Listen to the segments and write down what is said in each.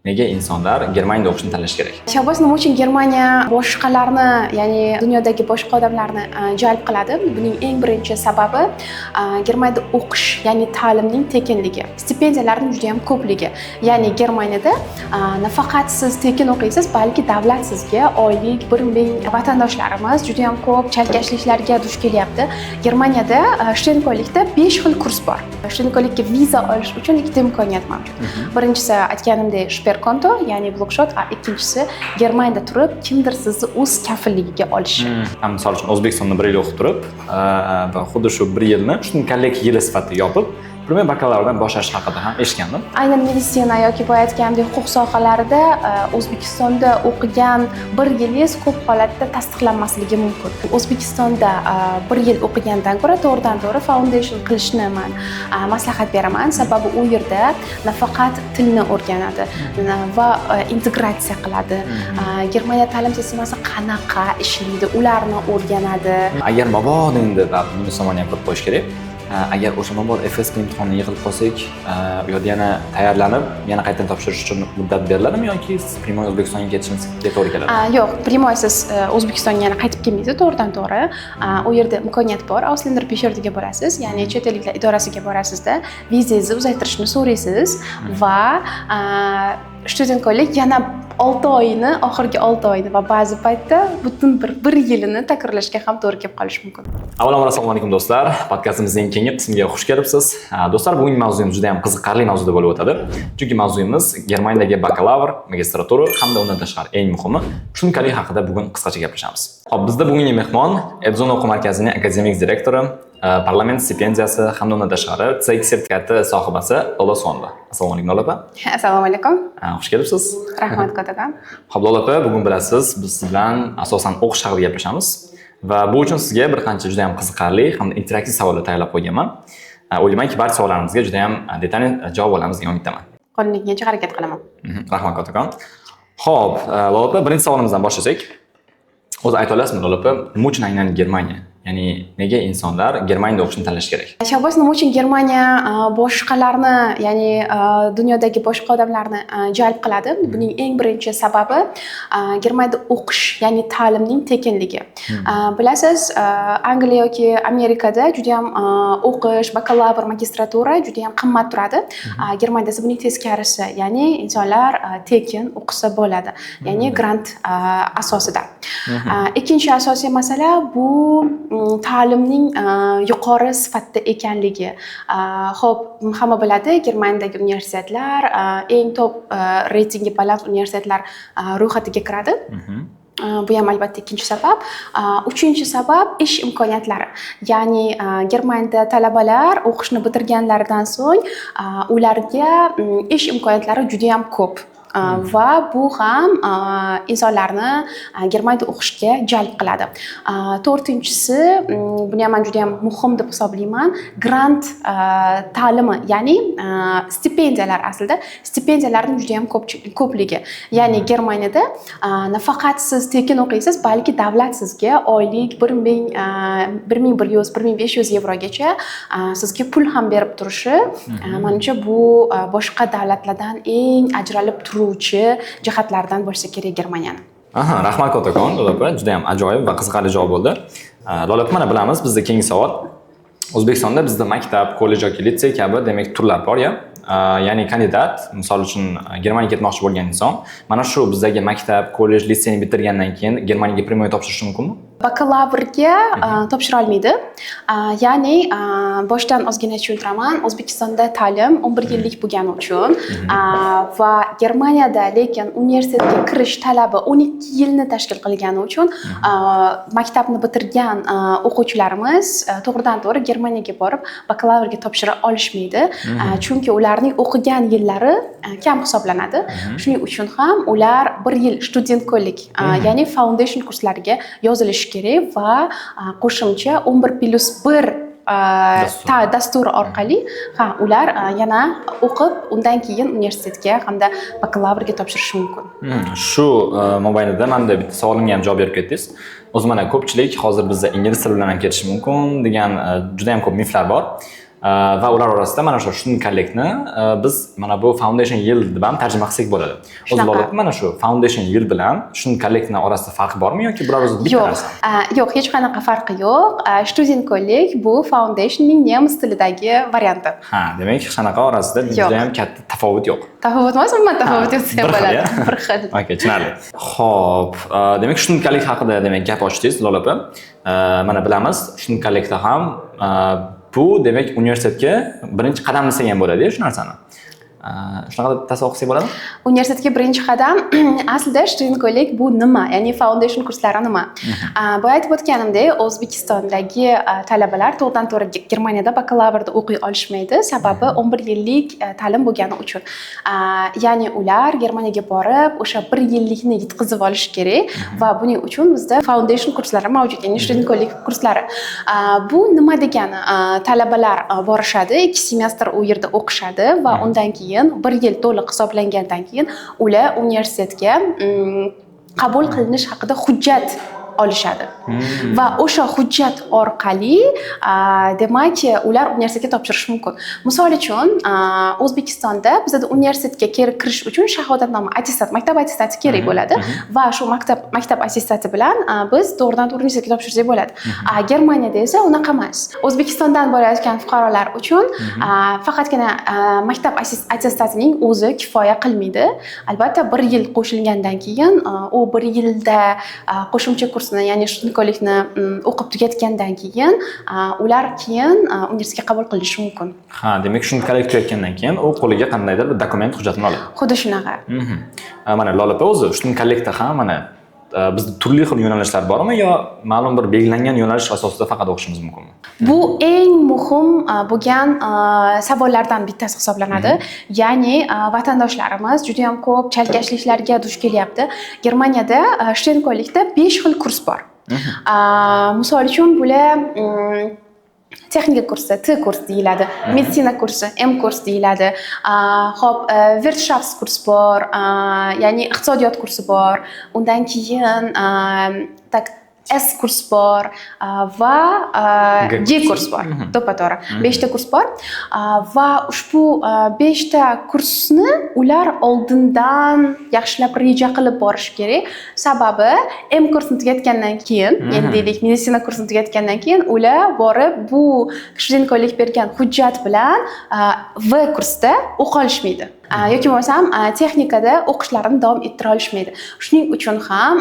Nega insonlar Germaniyada o'qishni tanlash kerak? Shavbos, nima uchun Germaniya boshqalarni, ya'ni dunyodagi boshqa odamlarni jalb qiladi? Buning eng birinchi sababi Germaniyada o'qish, ya'ni ta'limning tekinligi, stipendiyalarning juda ham ko'pligi. Ya'ni Germaniyada nafaqat siz tekin o'qiysiz, balki davlat sizga oylik 1000 vatandoshlarimiz juda ham ko'p chalkashliklarga duch kelyapti. Germaniyada studentkolikda 5 xil kurs bor. Studentkolikka viza olish uchun ikkita imkoniyat mavjud. Birinchisi aytganimdek Sperkonto, ya'ni blokshot, ikkinchisi Germaniyada turib kimdir sizni o'z kafilligiga olishi. Misol uchun O'zbekistonda 1 yil o'qib turib va xuddi shu 1 yilni studentkolik yili sifatida yopib, primer bakalavrdan boshlash haqida ham eshitgandim. Aynan meditsina yoki boya aytgandek huquq sohalarida O'zbekistonda o'qigan 1 yilingiz ko'p holatda tasdiqlanmasligi mumkin. O'zbekistonda 1 yil o'qigandan ko'ra to'g'ridan-to'g'ri foundation qilishni men maslahat beraman, sababi u yerda nafaqat tilni o'rganadi va integratsiya qiladi. Germaniya ta'lim tizimasi qanaqa ishlaydi, ularni o'rganadi. Agar mabodo endi buni samoni ham qilib qo'yish kerak. Agar o'sha mabodo FSP imtihonini yig'ilib qolsak, u yerda yana tayyorlanib, yana qaytadan topshirish uchun muddat beriladimi yoki primoy O'zbekistonga ketishimizga to'g'ri keladi? Yo'q, primoysiz O'zbekistonga yana qaytib kelmaysiz, to'g'ridan-to'g'ri. U yerda imkoniyat bor, Ausländer Behördiga borasiz, ya'ni chet elliklar idorasiga borasizda, vizangizni uzaytirishni so'raysiz va studentkolik yana 6 oyini, oxirgi 6 oyini va ba'zi paytda butun bir yilini takrorlashga ham to'g'ri kelib qolishi mumkin. Avvalambor assalomu alaykum do'stlar. Podkastimizning keyingi qismiga xush kelibsiz. Do'stlar, bugungi mavzuyimiz juda ham qiziqarli mavzuda bo'lib o'tadi. Chunki mavzuyimiz Germaniyadagi bakalavr, magistratura hamda undan tashqari eng muhimi studentkolik haqida bugun qisqacha gaplashamiz. Xo'p, bizda bugungi mehmon Edzon o'quv markazining akademik direktori, parlament stipendiyasi hamda undan tashqari CX sertifikati sohibasi Lola Usmonova. Assalomu alaykum Lola opa. Assalomu alaykum. Xush kelibsiz. Rahmat kattakon. Xo'p, Lola opa, bugun bilasiz, biz siz bilan asosan o'qish haqida gaplashamiz va bu uchun sizga bir qancha juda ham qiziqarli hamda interaktiv savollar tayyorlab qo'yganman. O'ylaymanki, barcha savollarimizga juda ham detalli javob olamiz degan umiddaman. Qo'limdan kelgancha harakat qilaman. Rahmat kattakon. Xo'p, Lola opa, birinchi savolimizdan boshlasak. O'zi ayta olasizmi Lola opa, nima uchun aynan Germaniya? Ya'ni nega insonlar Germaniyada o'qishni tanlash kerak? Shavbos, nima uchun Germaniya boshqalarni, ya'ni dunyodagi boshqa odamlarni jalb qiladi? Buning eng birinchi sababi Germaniyada o'qish, ya'ni ta'limning tekinligi. Bilasiz, Angliya yoki Amerikada juda ham o'qish, bakalavr, magistratura juda ham qimmat turadi. Germaniyada esa buning teskarisi, ya'ni insonlar tekin o'qisa bo'ladi, ya'ni grant asosida. Ikkinchi asosiy masala bu ta'limning yuqori sifatda ekanligi. Xo'p, hamma biladi, Germaniyadagi universitetlar eng top reytingi baland universitetlar ro'yxatiga kiradi. Bu ham albatta ikkinchi sabab. Uchinchi sabab ish imkoniyatlari. Ya'ni Germaniyada talabalar o'qishni bitirganlaridan so'ng ularga ish imkoniyatlari juda ham ko'p. Va bu ham insonlarni Germaniyada o'qishga jalb qiladi. To'rtinchisi, buni ham men juda ham muhim deb hisoblayman, grant ta'limi, ya'ni stipendiyalar, aslida stipendiyalarning juda ham ko'pligi. Ya'ni Germaniyada nafaqat siz tekin o'qiysiz, balki davlat sizga oylik 1100-1500 yevrogacha sizga pul ham berib turishi, menimcha bu boshqa davlatlardan eng ajralib turuvchi jihatlardan bo'lsa kerak Germaniyani. Rahmat kattakon, Lola opa, juda ham ajoyib va qiziqarli javob bo'ldi. Lola opa, mana bilamiz, bizda keyingi savol. O'zbekistonda bizda maktab, kollej yoki litsey kabi demak turlar bor ya. Ya'ni kandidat, misol uchun Germaniyaga ketmoqchi bo'lgan inson, mana shu bizdagi maktab, kollej, litseyni bitirgandan keyin Germaniyaga primoy topshirishi mumkinmi? Bakalavrga topshira olmaydi. Ya'ni boshdan ozgina tushuntiraman. O'zbekistonda ta'lim 11 yillik bo'lgani uchun va Germaniyada lekin universitetga kirish talabi 12 yilni tashkil qilgani uchun maktabni bitirgan o'quvchilarimiz to'g'ridan-to'g'ri Germaniyaga borib bakalavrga topshira olishmaydi. Chunki ularning o'qigan yillari kam hisoblanadi. Shuning uchun ham ular 1 yil studentkolik, ya'ni foundation kurslariga yozilishi kerak va qo'shimcha 11+1 dastur orqali ular yana o'qib, undan keyin universitetga hamda bakalavrga topshirishi mumkin. Shu mobaynida menda bitta savolimga ham javob berib ketdingiz. O'zi mana ko'pchilik hozir bizda ingliz tili bilan ham ketish mumkin degan juda ham ko'p miflar bor. va ular orasida mana shu student collectni biz mana bu foundation yield deb ham tarjima qilsak bo'ladi. O'zi Lola, mana shu foundation yield bilan student collectni orasida farq bormi yoki bular o'zi bitta narsa? Yo'q, hech qanaqa farqi yo'q. Student collect bu foundationning nemis tilidagi varianti. Ha, demak, qanaqa orasida juda ham katta tafovut yo'q. Tafovut emas, umuman tafovut yo'q desa bo'ladi. Bir xil. Okay, tushunarli. Xo'p, demak, student collect haqida demak gap ochdingiz, Lola opa. Mana bilamiz, student collectda ham bu demak universitetga birinchi qadam desak ham bo'ladi-ku shu narsani. Shunaqa deb tasavvur qilsak bo'ladimi? Universitetga birinchi qadam aslida student collect bu nima? Ya'ni foundation kurslari nima? Boya aytib o'tganimdek, O'zbekistondagi talabalar to'g'ridan-to'g'ri Germaniyada bakalavrda o'qiy olishmaydi, sababi 11 yillik ta'lim bo'lgani uchun. Ya'ni ular Germaniyaga borib, o'sha 1 yillikni yetkazib olish kerak va buning uchun bizda foundation kurslari mavjud, ya'ni student collect kurslari. Bu nima degani? Talabalar borishadi, 2 semestr u yerda o'qishadi va undan keyin 1 yil to'liq hisoblangandan keyin ular universitetga qabul qilinish haqida hujjat olishadi. Va o'sha hujjat orqali demak ular universitetga topshirishi mumkin. Misol uchun, O'zbekistonda bizda universitetga kirish uchun shahodatnoma, attestat, maktab attestati kerak bo'ladi va shu maktab attestati bilan biz to'g'ridan-to'g'ri universitetga topshirsak bo'ladi. Germaniyada esa unaqa emas. O'zbekistondan borayotgan fuqarolar uchun faqatgina maktab attestatining o'zi kifoya qilmaydi. Albatta 1 yil qo'shilgandan keyin u 1 yilda qo'shimcha ya'ni student collectni o'qib tugatgandan keyin ular keyin universitetga qabul qilinishi mumkin. Ha, demak student collect tugatgandan keyin u qo'liga qandaydir bir dokument hujjatini oladi. Xuddi shunaqa. Mana Lola opa o'zi student collectda ham mana bizda turli xil yo'nalishlar bormi yo ma'lum bir belgilangan yo'nalish asosida faqat o'qishimiz mumkinmi? Bu eng muhim bo'lgan savollardan bittasi hisoblanadi. Ya'ni vatandoshlarimiz juda ham ko'p chalkashliklarga duch kelyapti. Germaniyada student collectda 5 xil kurs bor. Misol uchun bular texnika kursi, T kurs deyiladi, meditsina kursi, M kurs deyiladi. Xo'p, Wirtschafts kurs bor, ya'ni iqtisodiyot kursi bor. Undan keyin S kurs bor va G kurs bor. To'pato'g'ri. 5 ta kurs bor va ushbu 5 ta kursni ular oldindan yaxshilab reja qilib borish kerak. Sababi M kursini tugatgandan keyin, ya'ni deylik, meditsina kursini tugatgandan keyin ular borib bu student collect bergan hujjat bilan V kursda o'qiy olishmaydi. Yoki bo'lmasam texnikada o'qishlarini davom ettira olishmaydi. Shuning uchun ham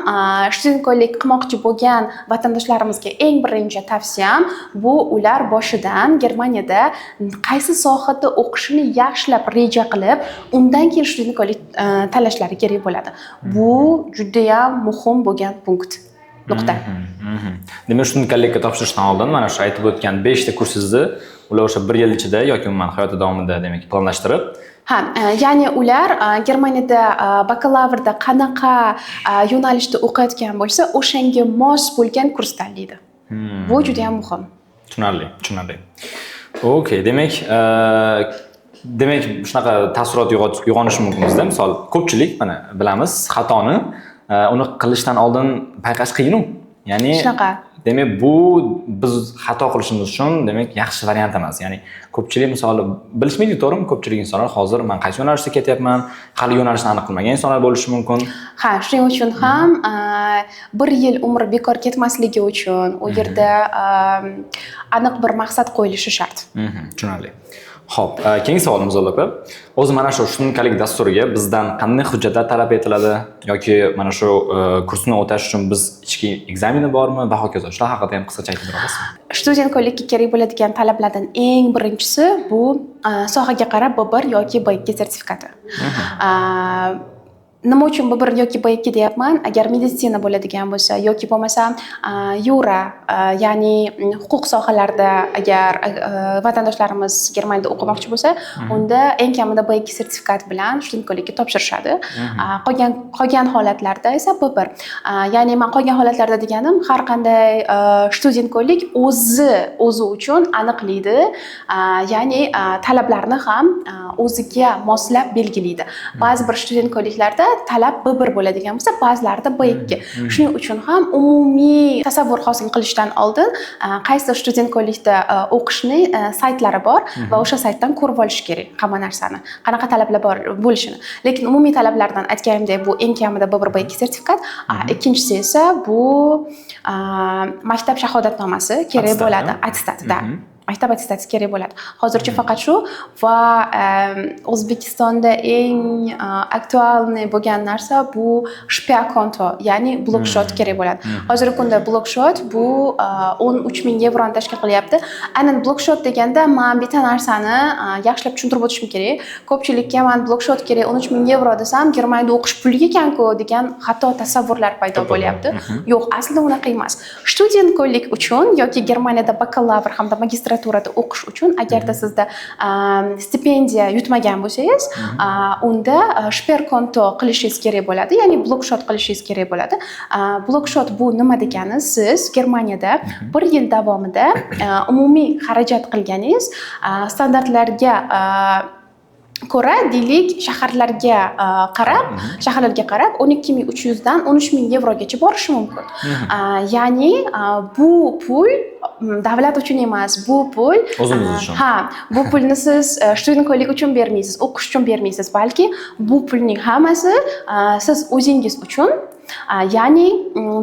student collect qilmoqchi bo'lgan vatandoshlarimizga eng birinchi tavsiyam bu ular boshidan Germaniyada qaysi sohada o'qishini yaxshilab reja qilib, undan keyin student collect tanlashlari kerak bo'ladi. Bu juda ham muhim bo'lgan punkt. Nuqta. Demak, student collectga topshirishdan oldin mana shu aytib o'tgan 5 ta kursingizni ular o'sha 1 yil ichida yoki umuman hayoti davomida demak planlashtirib ya'ni ular Germaniyada bakalavrda qanaqa yo'nalishda o'qiyotgan bo'lsa, o'shanga mos bo'lgan kurs tanlaydi. Bu juda ham muhim. Tushunarli. Okay, demak shunaqa taassurot uyg'onishi mumkin bizda. Misol, ko'pchilik mana bilamiz, xatoni uni qilishdan oldin payqash qiyin-ku. Ya'ni demak bu biz xato qilishimiz uchun demak yaxshi variant emas. Ya'ni ko'pchilik misol bilishmaydi, to'g'rimi? Ko'pchilik insonlar hozir men qaysi yo'nalishda ketyapman, hali yo'nalishni aniq qilmagan insonlar bo'lishi mumkin. Ha, shuning uchun ham 1 yil umr bekor ketmasligi uchun u yerda aniq bir maqsad qo'yilishi shart. Tushunarli. Xo'p, keyingi savolimiz opa. O'zi mana shu student collect dasturiga bizdan qanday hujjatlar talab etiladi yoki mana shu kursni o'tash uchun biz ichki ekzameni bormi va hokazo. Shular haqida ham qisqacha aytib berasiz? Student collectga kerak bo'ladigan talablardan eng birinchisi bu sohaga qarab B1 yoki B2 sertifikati. Nima uchun B1 yoki B2 deyapman? Agar meditsina bo'ladigan bo'lsa yoki bo'lmasa yura, ya'ni huquq sohalarida agar vatandoshlarimiz Germaniyada o'qimoqchi bo'lsa, unda eng kamida B2 sertifikat bilan student collectga topshirishadi. Qolgan holatlarda esa B1. Ya'ni men qolgan holatlarda deganim har qanday student collect o'zi uchun aniqlaydi. Ya'ni talablarni ham o'ziga moslab belgilaydi. Ba'zi bir student collectlarda talab B1 bo'ladigan bo'lsa, ba'zilarida B2. Shuning uchun ham umumiy tasavvur hosil qilishdan oldin qaysi student kollejda o'qishni saytlari bor va o'sha saytdan ko'rib olish kerak hamma narsani, qanaqa talablar bor bo'lishini. Lekin umumiy talablardan aytganimdek, bu eng kamida B1 B2 sertifikat, ikkinchisi esa bu maktab shahodatnomasi kerak bo'ladi, attestatda. Maktab attestatsiyasi kerak bo'ladi. Hozircha faqat shu va O'zbekistonda eng aktualniy bo'lgan narsa bu shpiakonto, ya'ni blokshot kerak bo'ladi. Hozirgi kunda blokshot bu 13 ming yevroni tashkil qilyapti. Aynan blokshot deganda men bitta narsani yaxshilab tushuntirib o'tishim kerak. Ko'pchilikka men blokshot kerak 13 ming yevro desam, Germaniyada o'qish pulli ekan-ku degan xato tasavvurlar paydo bo'lyapti. Yo'q, aslida unaqa emas. Student kollej uchun yoki Germaniyada bakalavr hamda magistraturada o'qish uchun agarda sizda stipendiya yutmagan bo'lsangiz, unda shperkonto qilishingiz kerak bo'ladi, ya'ni blokshot qilishingiz kerak bo'ladi. Blokshot bu nima degani? Siz Germaniyada 1 yil davomida umumiy xarajat qilganingiz standartlarga ko'ra, deylik, shaharlarga qarab 12.300 dan 13.000 yevrogacha borishi mumkin. Ya'ni bu pul davlat uchun emas, bu pul o'zingiz uchun. Bu pulni siz student kollej uchun bermaysiz, o'qish uchun bermaysiz, balki bu pulning hammasi siz o'zingiz uchun. Ya'ni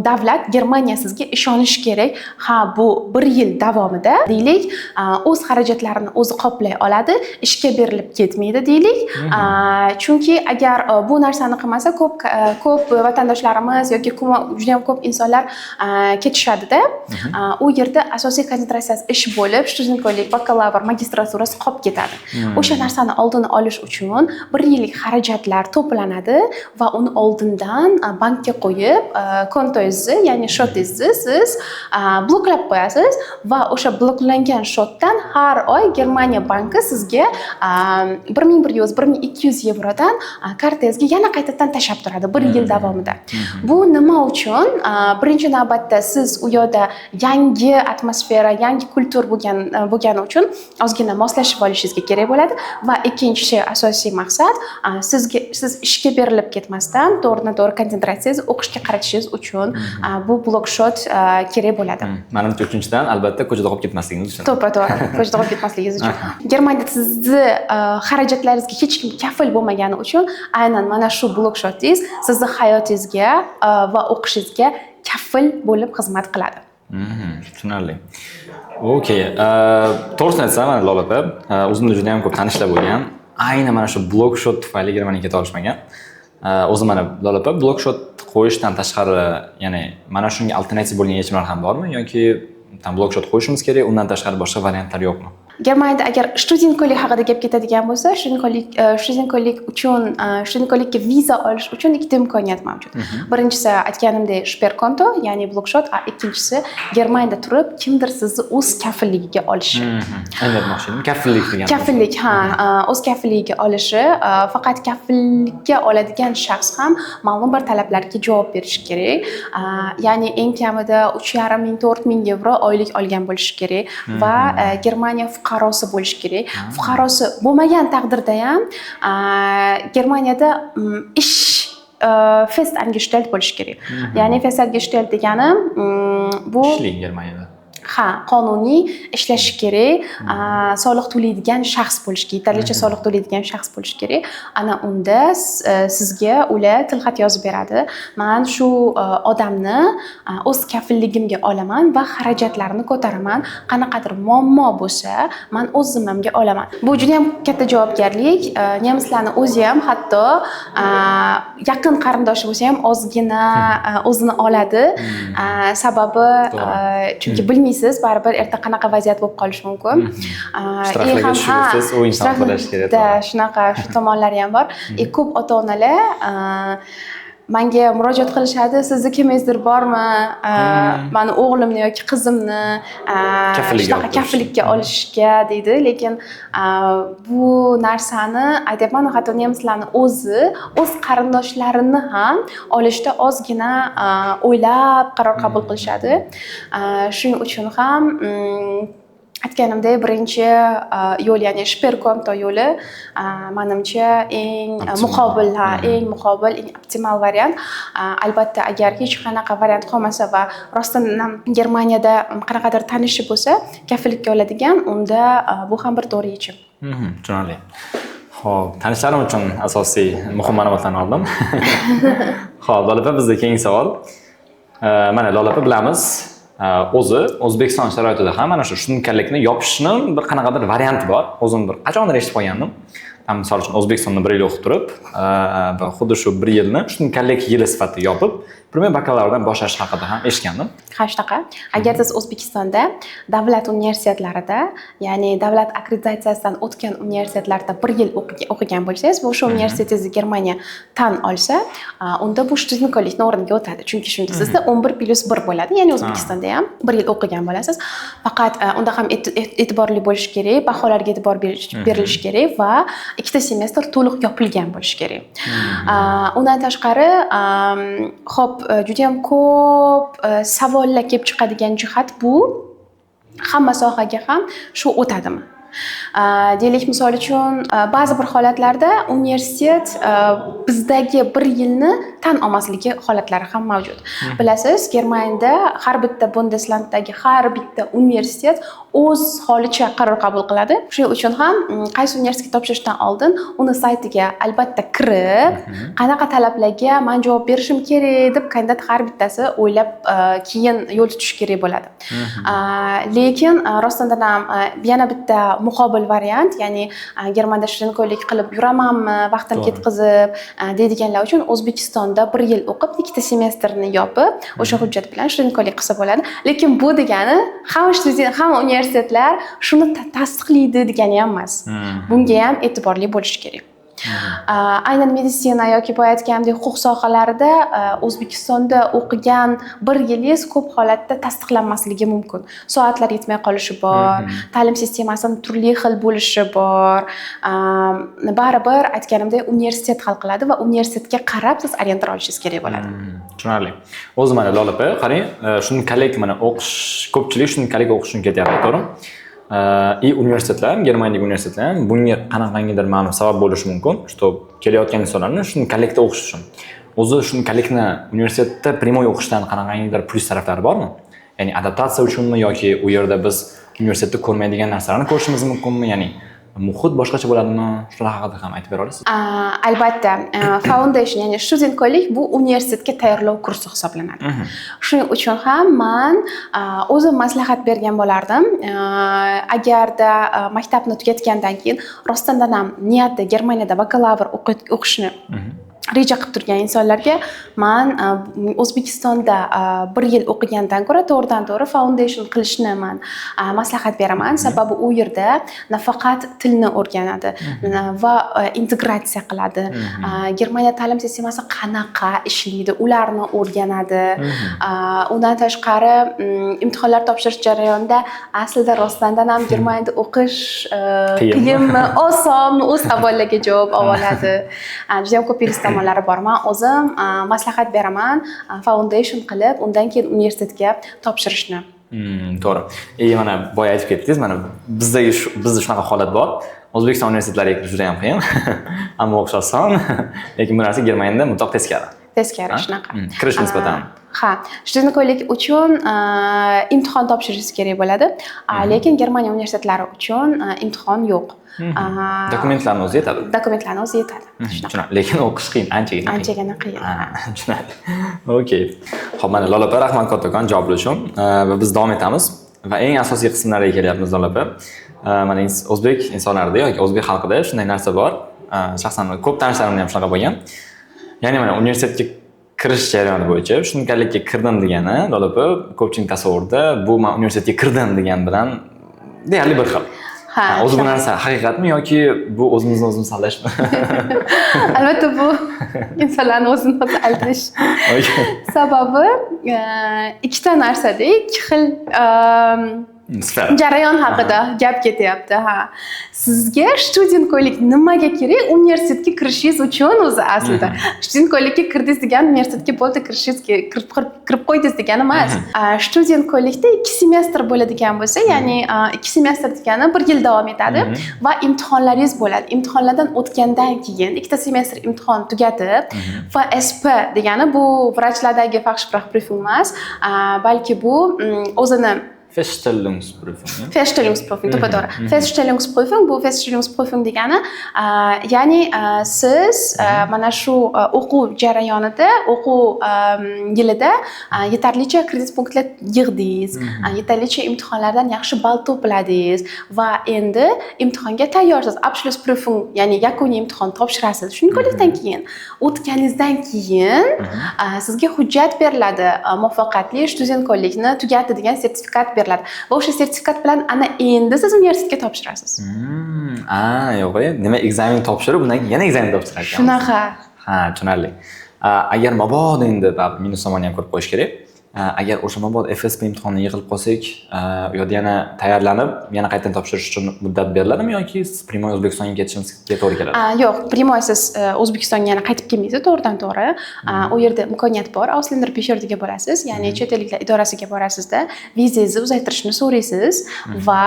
davlat, Germaniya sizga ishonishi kerak. Bu 1 yil davomida deylik, o'z xarajatlarini o'zi qoplay oladi, ishga berilib ketmaydi deylik. Chunki agar bu narsani qilmasa, ko'p vatandoshlarimiz yoki juda ham ko'p insonlar ketishadi-da. U yerda asosiy konsentratsiyasi ish bo'lib, student kollej, bakalavr, magistraturasi qolib ketadi. O'sha narsani oldini olish uchun 1 yillik xarajatlar to'planadi va uni oldindan bankka qo'yib, kontoingizni, ya'ni shotingizni siz bloklab qo'yasiz va o'sha bloklangan shotdan har oy Germaniya banki sizga 1100-1200 yevrodan kartangizga yana qaytadan tashab turadi 1 yil davomida. Bu nima uchun? Birinchi navbatda siz u yerda yangi atmosfera, yangi kultur bo'lgani uchun ozgina moslashib olishingizga kerak bo'ladi va ikkinchisi asosiy maqsad siz ishga berilib ketmasdan to'g'ridan-to'g'ri konsentratsiyangizni o'qishga qaratishingiz uchun bu blokshot kerak bo'ladi. Menimcha uchinchidan albatta ko'chada qolib ketmasligingiz uchun. To'g'ri, ko'chada qolib ketmasligingiz uchun. Germaniyada sizni xarajatlaringizga hech kim kafil bo'lmagani uchun aynan mana shu blokshotingiz sizni hayotingizga va o'qishingizga kafil bo'lib xizmat qiladi. Tushunarli. Okey. To'g'risini aytsam, Lola opa, o'zimda juda ham ko'p tanishlar bo'lgan. Aynan mana shu blokshot tufayli Germaniyaga keta olishmagan. O'zi mana Lola opa, blokshot qo'yishdan tashqari, ya'ni mana shunga alternativ bo'lgan yechimlar ham bormi yoki blokshot qo'yishimiz kerak, undan tashqari boshqa variantlar yo'qmi? Germaniyada agar student kollej haqida gap ketadigan bo'lsa, student kollejga viza olish uchun ikkita imkoniyat mavjud. Birinchisi aytganimdek shperkonto, ya'ni blokshot, ikkinchisi Germaniyada turib kimdir sizni o'z kafilligiga olishi. Anglatmoqchi edim, kafillik degan. Kafillik, o'z kafilligiga olishi, faqat kafillikka oladigan shaxs ham ma'lum bir talablarga javob berishi kerak. Ya'ni eng kamida 3,5 ming 4 ming yevro oylik olgan bo'lishi kerak va Germaniya fuqarosi bo'lish kerak. Fuqarosi bo'lmagan taqdirda ham Germaniyada ish fest angestellt bo'lish kerak. Ya'ni fest angestellt degani bu ishlik Germaniyada. Qonuniy ishlashi kerak, soliq to'laydigan shaxs bo'lishi kerak, yetarlicha soliq to'laydigan shaxs bo'lishi kerak. Ana unda sizga ular tilxat yozib beradi. Men shu odamni o'z kafilligimga olaman va xarajatlarini ko'taraman. Qanaqadir muammo bo'lsa, men o'z zimmamga olaman. Bu juda ham katta javobgarlik. Nemislarni o'zi ham hatto yaqin qarindoshi bo'lsa ham ozgina o'zini oladi. Sababi chunki bilmaysiz, baribir erta qanaqa vaziyat bo'lib qolishi mumkin. Shunaqa shu tomonlari ham bor. Ko'p ota-onalar menga murojaat qilishadi, sizni kimingizdir bormi, mani o'g'limni yoki qizimni shunaqa kafillikka olishga deydi, lekin bu narsani aytayapman, hatto nemislarni o'zi o'z qarindoshlarini ham olishda ozgina o'ylab qaror qabul qilishadi. Shuning uchun ham aytganimdek birinchi yo'l ya'ni shperkonto yo'li menimcha eng muqobil eng muqobil eng optimal variant. Albatta agar hech qanaqa variant qolmasa va rostdan ham Germaniyada qanaqadir tanishi bo'lsa kafillikka oladigan, unda bu ham bir to'g'ri yechim. Tushunarli. Xo'p, tanishlarim uchun asosiy muhim ma'lumotlarni oldim. Xo'p, Lola opa, bizda keyingi savol. Mana Lola opa bilamiz, o'zi O'zbekiston sharoitida ham mana shu tushunkanlikni yopishni bir qanaqadir varianti bor. O'zim bir qachondir eshitib qolgandim. Misol uchun O'zbekistonda 1 yil o'qib turib, xuddi shu 1 yilni tushunkanlik yili sifatida yopib, primer bakalavrdan boshlash haqida ham eshitgandim. Shunaqa. Agar siz O'zbekistonda davlat universitetlarida, ya'ni davlat akkreditatsiyasidan o'tgan universitetlarda 1 yil o'qigan bo'lsangiz, va o'sha universitetingizni Germaniya tan olsa, unda bu studentlikni o'rniga o'tadi. Chunki shunda sizda 11+1 bo'ladi. Ya'ni O'zbekistonda ham 1 yil o'qigan bo'lasiz. Faqat unda ham e'tiborli bo'lish kerak, baholarga e'tibor berilishi kerak va ikkita semestr to'liq yopilgan bo'lishi kerak. Undan tashqari, xo'p, juda ham ko'p savollar kelib chiqadigan jihat bu hamma sohaga ham shu o'tadimi? Deylik, misol uchun ba'zi bir holatlarda universitet bizdagi 1 yilni tan olmasligi holatlari ham mavjud. Bilasiz, Germaniyada har bitta Bundeslanddagi har bitta universitet o'z holicha qaror qabul qiladi. Shuning uchun ham qaysi universitetga topshirishdan oldin uni saytiga albatta kirib, qanaqa talablarga men javob berishim kerak deb kandidat har bittasi o'ylab keyin yo'l tutish kerak bo'ladi. Lekin rostdan ham yana bitta muqobil variant, ya'ni Germaniyada shirinko'llik qilib yuramanmi, vaqtimni ketkazib deydiganlar uchun O'zbekistonda 1 yil o'qib, ikkita semestrni yopib, o'sha hujjat bilan shirinko'llik qilsa bo'ladi. Lekin bu degani hamma universitetlar shuni tasdiqlaydi degani ham emas. Bunga ham e'tiborli bo'lish kerak. Aynan meditsina yoki boya aytganimdek huquq sohalarida O'zbekistonda o'qigan 1 yilingiz ko'p holatda tasdiqlanmasligi mumkin. Soatlar yetmay qolishi bor, ta'lim sistemasini turli xil bo'lishi bor. Baribir aytganimdek universitet hal qiladi va universitetga qarab siz orientir olishingiz kerak bo'ladi. Tushunarli. O'zi mana Lola opa, qarang, shunchalik mana o'qish, ko'pchilik shunchalik o'qish uchun ketyapti, to'g'rimi? Universitetlar, Germaniyadagi universitetlar ham bunga qanaqangidir ma'lum sabab bo'lishi mumkin. Что kelayotgan insonlarni shunchalik o'qish uchun. O'zi shunchalikni universitetda primoy o'qishdan qanaqangidir plus taraflari bormi? Ya'ni adaptatsiya uchunmi yoki u yerda biz universitetda ko'rmaydigan narsalarni ko'rishimiz mumkinmi? Ya'ni muhit boshqacha bo'ladimi? Shular haqida ham aytib bera olasiz? Albatta, foundation, ya'ni studentlik bu universitetga tayyorlov kursi hisoblanadi. Shuning uchun ham men o'zim maslahat bergan bo'lardim. Agarda maktabni tugatgandan keyin rostdan ham niyati Germaniyada bakalavr o'qishni reja qilib turgan insonlarga men O'zbekistonda 1 yil o'qigandan ko'ra to'g'ridan-to'g'ri foundation qilishni men maslahat beraman. Sababi u yerda nafaqat tilni o'rganadi va integratsiya qiladi. Germaniya ta'lim sistemasi qanaqa ishlaydi, ularni o'rganadi. Undan tashqari imtihonlar topshirish jarayonida aslida rostdan ham Germaniyada o'qish qiyinmi, osonmi, o'z savollarga javob oladi. Juda ham ko'p tomonlari bor. Men o'zim maslahat beraman, foundation qilib, undan keyin universitetga topshirishni. To'g'ri. Mana boya aytib ketdingiz, mana bizda shunaqa holat bor. O'zbekiston universitetlariga kirish juda ham qiyin. Ammo o'qish oson, lekin bu narsa Germaniyada mutlaq teskari. Teskari shunaqa. Kirish nisbatan. Ha, studentlik uchun imtihon topshirishingiz kerak bo'ladi, lekin Germaniya universitetlari uchun imtihon yo'q. Dokumentlarni o'zi yetadi. Dokumentlarni o'zi yetadi. Tushunarli. Lekin o'qish qiyin, anchagina qiyin. Tushunarli. Okey. Xo'p, mana Lola opa, rahmat kattakon javoblar uchun. Va biz davom etamiz va eng asosiy qismlarga kelyapmiz Lola opa. Mana o'zbek insonlarida yoki o'zbek xalqida shunday narsa bor. Shaxsan ko'p tanishlarimda ham shunaqa bo'lgan. Ya'ni mana universitetga kirish jarayoni bo'yicha shunchalikka kirdim degani, Lola opa, ko'pchilik tasavvurda bu men universitetga kirdim degan bilan deyarli bir xil. O'zi bu narsa haqiqatmi yoki bu o'zimizni o'zimiz aldashmi? Albatta bu insonlarni o'zini o'zi aldash. Sababi ikkita narsada ikki xil Super. Jarayon haqida gap ketyapti, ha. Sizga student ko'ylek nimaga kerak? Universitetga kirishingiz uchun o'zi aslida. Student ko'ylekka kirdingiz degani universitetga bo'ldi kirib qo'ydingiz degani emas. Student ko'ylekda 2 semestr bo'ladigan bo'lsa, ya'ni 2 semestr degani 1 yil davom etadi va imtihonlaringiz bo'ladi. Imtihonlardan o'tgandan keyin ikkita semestr imtihon tugatib, FSP degani bu vrachlardagi Fachsprachprüfung emas, balki bu o'zini Feststellungsprüfung. Feststellungsprüfung, to'g'ri. Feststellungsprüfung bu Feststellungsprüfung degani, ya'ni siz mana shu o'quv jarayonida, o'quv yilida yetarlicha kredit punktlar yig'dingiz, yetarlicha imtihonlardan yaxshi ball to'pladingiz va endi imtihonga tayyorsiz. Abschlussprüfung, ya'ni yakuniy imtihon topshirasiz. Shundan keyin o'tganingizdan keyin sizga hujjat beriladi. Muvaffaqiyatli student ko'ylekni tugatdi degan sertifikat beriladi. Va o'sha sertifikat bilan ana endi siz universitetga topshirasiz. Yo'q, nima ekzamen topshirib, undan keyin yana ekzamen topshirasiz. Shunaqa. Ha, tushunarli. Agar mabodo endi minus tomonni ham ko'rib qo'yish kerak. Agar o'sha mabodo FSP imtihonini yig'ilib qolsak, u yerda yana tayyorlanib, yana qaytadan topshirish uchun muddat beriladimi yoki siz primoy O'zbekistonga ketishingizga to'g'ri keladi? Yo'q, primoy siz O'zbekistonga yana qaytib kelmaysiz, to'g'ridan-to'g'ri. U yerda imkoniyat bor, Ausländer Behördiga borasiz, ya'ni chet elliklar idorasiga borasizda, vizangizni uzaytirishni so'raysiz va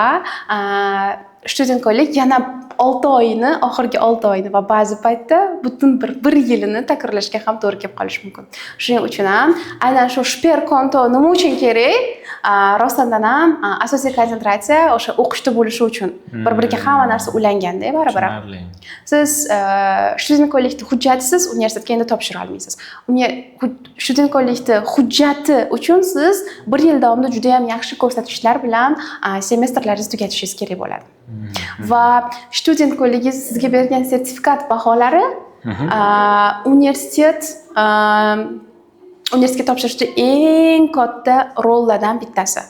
student ko'ylek yana 6 oyini, oxirgi 6 oyini va ba'zi paytda butun bir yilini takrorlashga ham to'g'ri kelib qolishi mumkin. Shuning uchun ham aynan shu shper konto nima uchun kerak? Rostdan ham asosiy konsentratsiya o'sha o'qishda bo'lishi uchun. Bir-biriga hamma narsa ulanganda baribir. Siz student ko'ylekni hujjatisiz universitetga endi topshira olmaysiz. Student ko'ylekni hujjati uchun siz 1 yil davomida juda ham yaxshi ko'rsatkichlar bilan semestrlaringizni tugatishingiz kerak bo'ladi. Va student ko'ylegingiz sizga bergan sertifikat baholari universitetga topshirishda eng katta rollardan bittasi.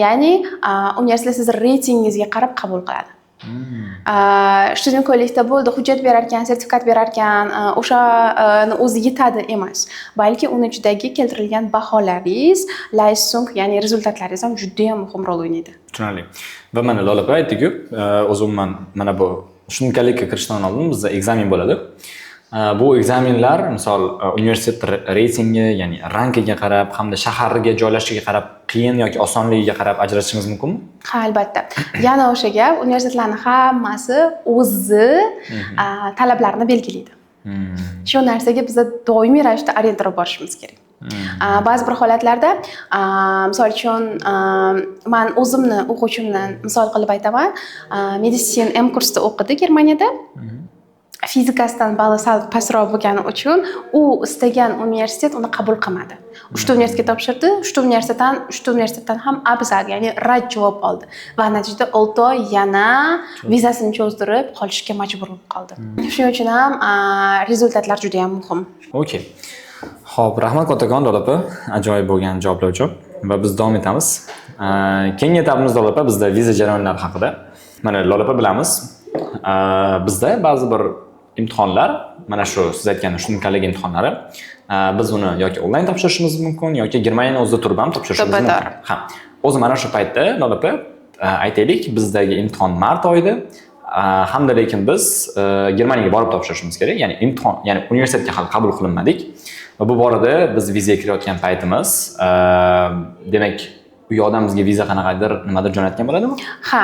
Ya'ni universitet sizni reytingingizga qarab qabul qiladi. Student ko'ylekda bo'ldi, hujjat berar ekan, sertifikat berar ekan, o'shani o'zi yetadi emas. Balki uni ichidagi keltirilgan baholaringiz, Leistung, ya'ni rezultatlaringiz ham juda ham muhim rol o'ynaydi. Tushunarli. Va mana Lola opa aytdi-ku, o'zi umuman mana bu studentlikka kirishdan oldin bizda ekzamen bo'ladi. Bu ekzamenlar, misol universitet reytingi, ya'ni rankiga qarab hamda shaharga joylashishiga qarab qiyin yoki osonligiga qarab ajratishimiz mumkinmi? Ha, albatta. Yana o'sha gap, universitetlarning hammasi o'zi talablarini belgilaydi. Shu narsaga biz doimiy ravishda orientirib borishimiz kerak. Ba'zi bir holatlarda, misol uchun, men o'zimni o'quvchimdan misol qilib aytaman, meditsin M kursida o'qidi Germaniyada. Fizikasidan bali sal pastroq bo'lgani uchun u istagan universitet uni qabul qilmadi. Uchta universitetga topshirdi, uchta universitetdan ham abzal, ya'ni rad javob oldi va natijada 6 oy yana vizasini cho'zdirib qolishga majbur bo'lib qoldi. Shuning uchun ham rezultatlar juda ham muhim. Okay. Xo'p, rahmat kattakon Lola opa, ajoyib bo'lgan javoblar uchun va biz davom etamiz. Keyingi etapimiz Lola opa bizda viza jarayonlari haqida. Mana Lola opa bilamiz, bizda ba'zi bir imtihonlar, mana shu siz aytgan studentlik imtihonlari, biz uni yoki onlayn topshirishimiz mumkin yoki Germaniyaning o'zida turib ham topshirishimiz mumkin. Ha. O'zi mana shu paytda Lola opa aytaylik, bizdagi imtihon mart oyida, hamda lekin biz Germaniyaga borib topshirishimiz kerak. Ya'ni imtihon, ya'ni universitetga hali qabul qilinmadik. Va bu borada biz vizaga kirayotgan paytimiz, demak u yoqdan bizga viza qanaqadir nimadir jo'natgan bo'ladimi? Ha,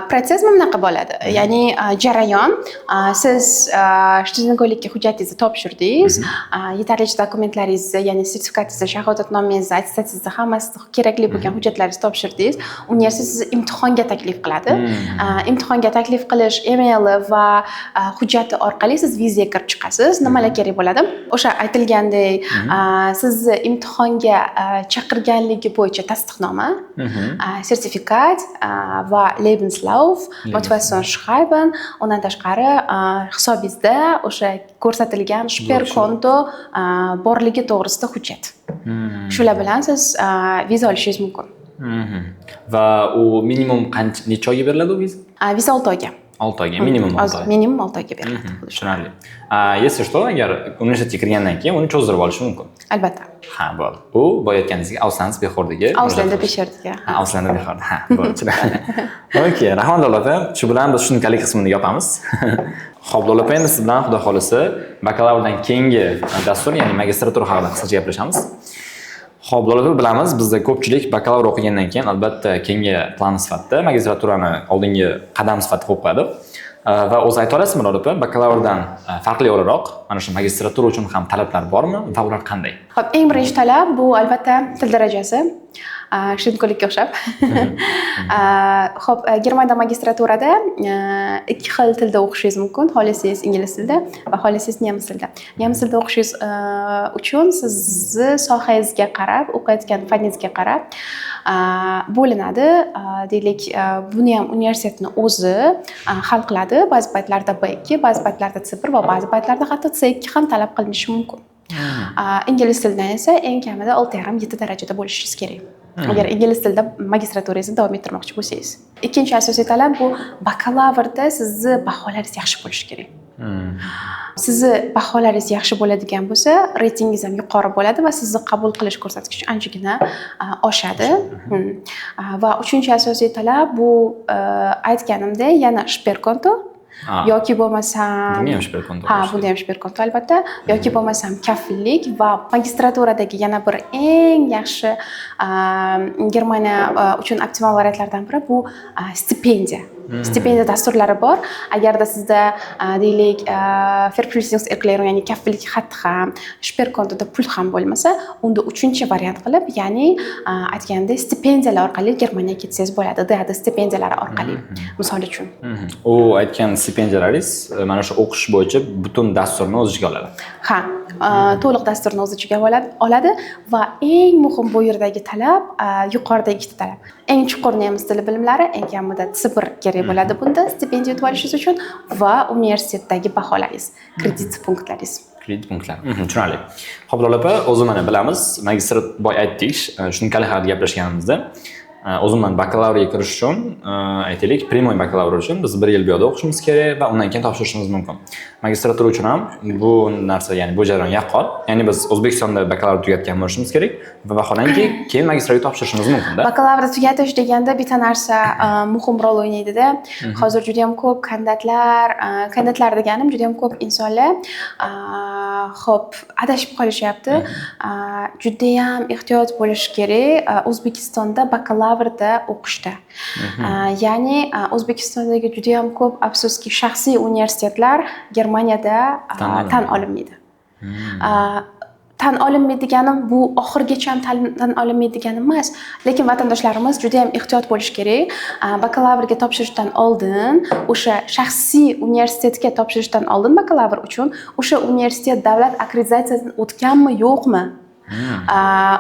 protsess mana bunaqa bo'ladi. Ya'ni jarayon, siz student ko'ylekka hujjatingizni topshirdingiz, yetarlicha dokumentlaringizni, ya'ni sertifikatingizni, shahodatnomangizni, attestatsiyangizni, hammasi kerakli bo'lgan hujjatlaringizni topshirdingiz. Universitet sizni imtihonga taklif qiladi. Imtihonga taklif qilish emaili va hujjati orqali siz vizaga kirib chiqasiz. Nimalar kerak bo'ladi? O'sha aytilgandek, sizni imtihonga chaqirganligi bo'yicha tasdiqnoma, sertifikat va Lebenslauf, motivatsion schreiben, undan tashqari hisobingizda o'sha ko'rsatilgan shper konto borligi to'g'risida hujjat. Shular bilan siz viza olishingiz mumkin. Va u minimum necha oyga beriladi u viza? Viza 6 oyga. 6 oyga, minimum 6 oy. Minimum 6 oyga beriladi. Tushunarli. Если что, agar universitetga kirgandan keyin uni cho'zdirib olish mumkin. Albatta. Ha, bo'ldi. U boya aytganingizdek Auslands Behordagi. Auslands Behordga. Ha, Auslands Behord. Ha, bo'ldi. Tushunarli. Okay, rahmat Lola opa. Shu bilan biz tushunarli qismini yopamiz. Xo'p, Lola opa, endi siz bilan xudo xolisa bakalavrdan keyingi dastur, ya'ni magistratura haqida qisqacha gaplashamiz. Xo'p, Lola opa, bilamiz, bizda ko'pchilik bakalavr o'qigandan keyin albatta keyingi plan sifatida magistraturani oldingi qadam sifatida qo'yib qo'yadi. Va o'zi ayta olasizmi, Lola opa, bakalavrdan farqli o'laroq mana shu magistratura uchun ham talablar bormi va ular qanday? Xo'p, eng birinchi talab bu albatta til darajasi. Shunkolikka o'xshab. Xo'p, Germaniyada magistraturada ikki xil tilda o'qishingiz mumkin. Xohlasangiz ingliz tilida va xohlasangiz nemis tilida. Nemis tilida o'qishingiz uchun sizni sohangizga qarab, o'qiyotgan faningizga qarab bo'linadi. Deylik, buni ham universitetning o'zi hal qiladi. Ba'zi paytlarda B2, ba'zi paytlarda C1 va ba'zi paytlarda hatto C2 ham talab qilinishi mumkin. Ingliz tilidan esa eng kamida 6,5-7 darajada bo'lishingiz kerak. Agar ingliz tilida magistraturangizni davom ettirmoqchi bo'lsangiz. Ikkinchi asosiy talab bu bakalavrda sizni baholaringiz yaxshi bo'lishi kerak. Sizni baholaringiz yaxshi bo'ladigan bo'lsa, reytingingiz ham yuqori bo'ladi va sizni qabul qilish ko'rsatkichi anchagina oshadi. Va uchinchi asosiy talab bu aytganimdek yana Sperkonto yoki bo'lmasam buni ham Sperkonto. Ha, buni ham Sperkonto albatta, yoki bo'lmasam kafillik va magistraturadagi yana bir eng yaxshi Germaniya uchun optimal variantlardan biri bu stipendiya. Stipendiya dasturlari bor. Agarda sizda deylik Verpflichtungserklärung, ya'ni kafillik xati ham, Sperkontoda pul ham bo'lmasa, unda 3-variant qilib, ya'ni aytgandek stipendiyalar orqali Germaniyaga ketsangiz bo'ladi. DAD stipendiyalari orqali, misol uchun. U aytgan stipendiyalaringiz mana shu o'qish bo'yicha butun dasturni o'z ichiga oladi. Ha, to'liq dasturni o'z ichiga oladi va eng muhim bu yerdagi talab yuqoridagi ikkita talab. Eng chuqur nemis tili bilimlari, eng kamida C1 kerak bo'ladi bunda stipendiya yutib olishingiz uchun va universitetdagi baholaringiz, kredit punktlaringiz. Kredit punktlar. Tushunarli. Xo'p, Lola opa, o'zi mana bilamiz, magistrat boy aytdik, shunday haqida gaplashganimizda o'zimdan bakalavrga kirish uchun aytaylik, primoy bakalavr uchun biz 1 yil bu yerda o'qishimiz kerak va undan keyin topshirishimiz mumkin. Magistratura uchun ham bu narsa, ya'ni bu jarayon yaqqol. Ya'ni biz O'zbekistonda bakalavr tugatgan bo'lishimiz kerak va vaholanki keyin magistratura topshirishimiz mumkin-da. Bakalavr tugatish deganda bitta narsa muhim rol o'ynaydi-da. Hozir juda ham ko'p kandidatlar deganim juda ham ko'p insonlar xo'p, adashib qolishyapti. Juda ham ehtiyot bo'lish kerak O'zbekistonda bakalavrda o'qishda. Ya'ni O'zbekistondagi juda ham ko'p afsuski shaxsiy universitetlar Germaniyada tan olinmaydi. Tan olinmaydiganim bu oxirgacha ham tan olinmaydiganim emas, lekin vatandoshlarimiz juda ham ehtiyot bo'lish kerak. Bakalavrga topshirishdan oldin, o'sha shaxsiy universitetga topshirishdan oldin bakalavr uchun o'sha universitet davlat akkreditatsiyasidan o'tganmi, yo'qmi?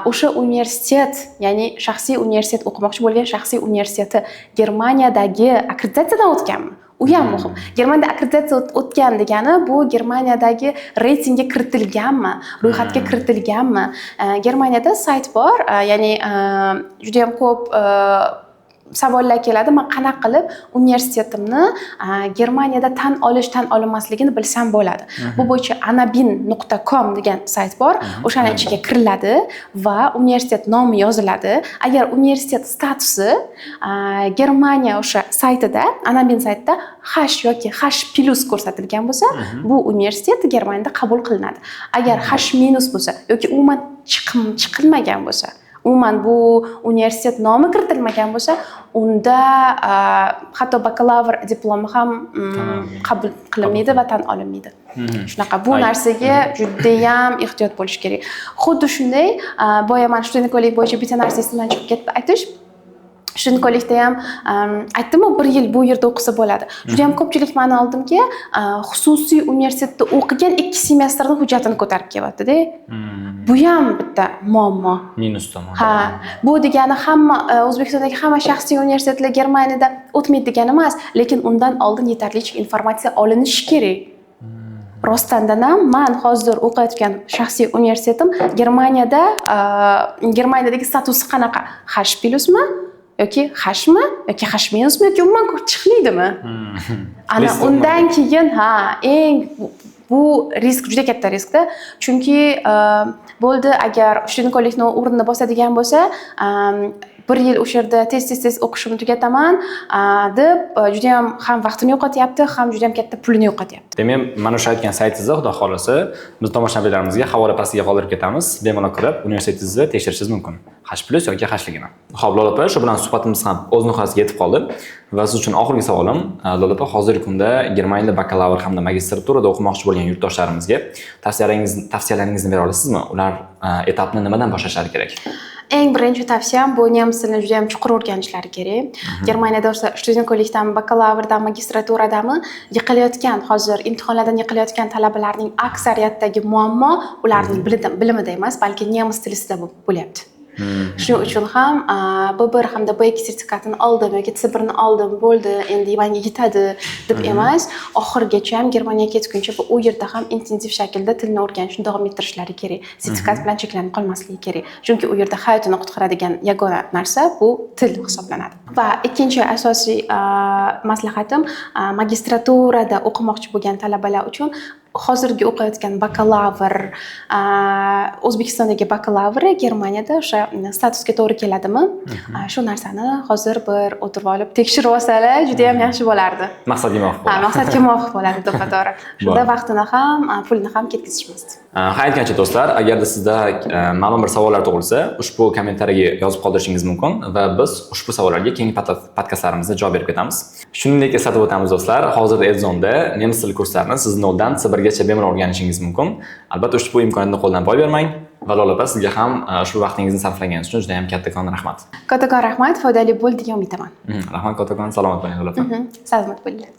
O'sha universitet, ya'ni shaxsiy universitet o'qimoqchi bo'lgan shaxsiy universiteti Germaniyadagi akkreditatsiyadan o'tganmi? U ham muhim. Germaniyada akkreditatsiya o'tgan degani bu Germaniyadagi reytingga kiritilganmi, ro'yxatga kiritilganmi? Germaniyada sayt bor, ya'ni juda ham ko'p savollar keladi. Men qanaqa qilib universitetimni Germaniyada tan olinmasligini bilsam bo'ladi. Bu bo'yicha anabin.com degan sayt bor. O'shaning ichiga kiriladi va universitet nomi yoziladi. Agar universitet statusi Germaniya o'sha saytida, anabin saytida H yoki H+ ko'rsatilgan bo'lsa, bu universitet Germaniyada qabul qilinadi. Agar H- bo'lsa yoki umuman chiqilmagan bo'lsa, umuman bu universitet nomi kiritilmagan bo'lsa, unda hatto bakalavr diplomi ham qabul qilinmaydi va tan olinmaydi. Shunaqa bu narsaga juda ham ehtiyot bo'lish kerak. Xuddi shunday, boya men studentkolik bo'yicha bitta narsa esimdan chiqib ketdi aytish. Studentkolikda ham aytdim-ku, 1 yil bu yerda o'qisa bo'ladi. Juda ham ko'pchilik meni oldimga xususiy universitetda o'qigan 2 semestrning hujjatini ko'tarib kelyapti-da. Bu ham bitta muammo. Minus tomon. Ha, bu degani hamma O'zbekistondagi hamma shaxsiy universitetlar Germaniyada o'tmaydi degani emas, lekin undan oldin yetarlicha informatsiya olinishi kerak. Rostdan ham men hozir o'qiyotgan shaxsiy universitetim Germaniyadagi statusi qanaqa? H+ mi yoki hashmi yoki hashminusmi yoki umuman chiqmaydimi? Ana Risk undan keyin bu risk juda katta riskda. Chunki bo'ldi agar studentkollekni o'rnini bosadigan bo'lsa, 1 yil o'sha yerda tez o'qishimni tugataman deb juda ham vaqtini yo'qotyapti, ham juda ham katta pulini yo'qotyapti. Demak, mana o'sha aytgan saytingizda xudo xolasa biz tomoshabinlarimizga havola pastiga qoldirib ketamiz. Bemalol kirib, universitetingizni tekshirishingiz mumkin. H+ yoki H'ligini. Xo'p, Lola opa, shu bilan suhbatimiz ham o'z nihoyasiga yetib qoldi. Va siz uchun oxirgi savolim, Lola opa, hozirgi kunda Germaniyada bakalavr hamda magistraturada o'qimoqchi bo'lgan yurtdoshlarimizga tavsiyalaringizni bera olasizmi? Ular etapni nimadan boshlashlari kerak? Eng birinchi tavsiyam bu nemis tilini juda ham chuqur o'rganishlari kerak. Germaniyada studentkollekdan, bakalavrdan, magistraturadanmi yiqilayotgan, hozir imtihonlardan yiqilayotgan talabalarning aksariyatidagi muammo ularning bilimida emas, balki nemis tilisida bo'lyapti. Shuning uchun ham B1 hamda B2 sertifikatini oldim yoki C1ni oldim, bo'ldi, endi menga yetadi deb emas, oxirigacha ham Germaniyaga ketguncha u yerda ham intensiv shaklda tilni o'rganishni davom ettirishlari kerak. Sertifikat bilan cheklanib qolmasligi kerak. Chunki u yerda hayotini qutqaradigan yagona narsa bu til hisoblanadi. Va ikkinchi asosiy maslahatim magistraturada o'qimoqchi bo'lgan talabalar uchun hozirgi o'qiyotgan bakalavr, O'zbekistondagi bakalavri Germaniyada o'sha statusga to'g'ri keladimi? Shu narsani hozir bir o'tirib olib tekshirib olsalar juda ham yaxshi bo'lardi. Maqsadga muvofiq bo'ladi. Maqsadga muvofiq bo'ladi, to'g'ri. Shunda vaqtini ham, pulni ham ketkazishmasdi. Aytgancha do'stlar, agarda sizda ma'lum bir savollar tug'ilsa, ushbu kommentariyga yozib qoldirishingiz mumkin va biz ushbu savollarga keyingi podkastlarimizda javob berib ketamiz. Shuningdek, eslatib o'tamiz do'stlar, hozirda Edzonda nemis tili kurslarini siz 0 dan C1gacha bemalol o'rganishingiz mumkin. Albatta, ushbu imkoniyatni qo'ldan boy bermang. Va Lola opa, sizga ham ushbu vaqtingizni sarflaganingiz uchun juda ham kattakon rahmat. Kattakon rahmat, foydali bo'ldi degan umidaman. Rahmat kattakon, salomat bo'ling Lola opa. Salomat bo'linglar.